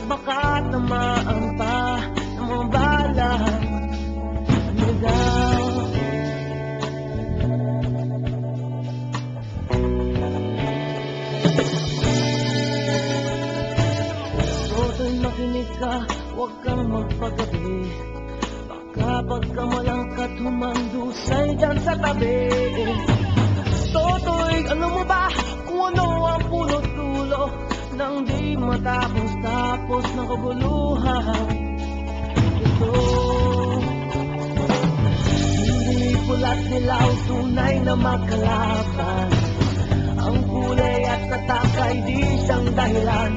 baka tamaan pa ng mga balang ligaw. Toto'y makinig ka, huwag kang magpagabi. Baka pagkamalangkat humandusay dyan sa tabi. Toto'y alam mo ba kung ano ang punot dulo nang di matapos-tapos na kaguluhan ito? Hindi pula't dilaw, tunay na magkalaban. Ang kulay at tatak ay di siyang dahilan.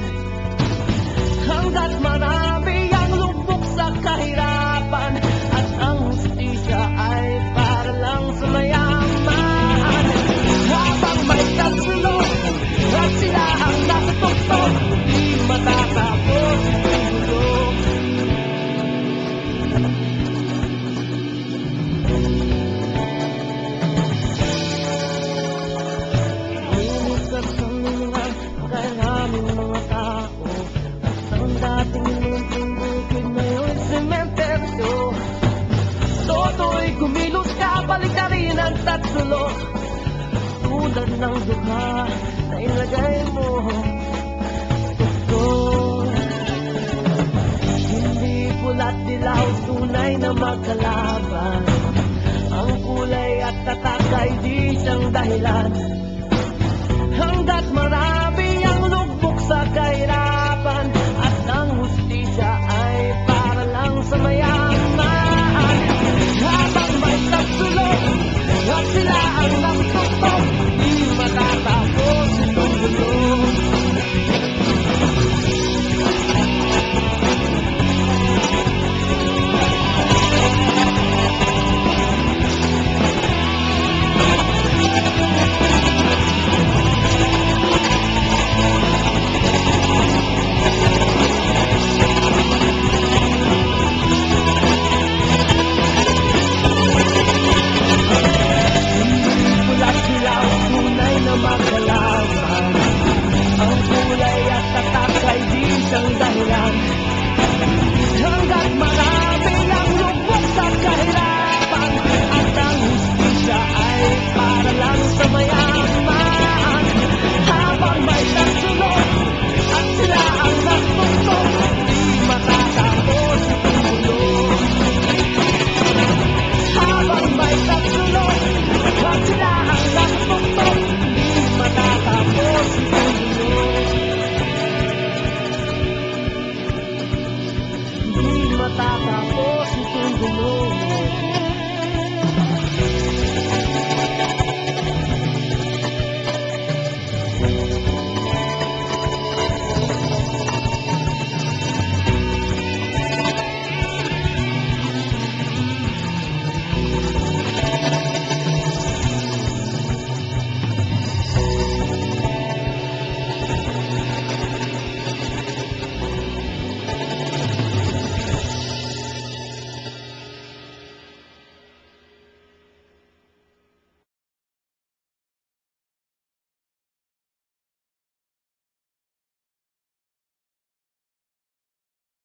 Hanggat marami ang lubog sa kahirapan, at ang hustisya ay para lang sa mayaman. Habang may tatlo at sila ang nasa tukso, di matatapos ang gulo. Umikas ang lingan kaya namin mga tao, at ang dating munting bukid ngayon sementeryo. Toto'y kumilos ka, balik na rin ang tatlo, tulad ng dukha na ilagay mo gusto. Hindi pula't dilaw, tunay na magkalaban. Ang kulay at tatak ay di siyang dahilan.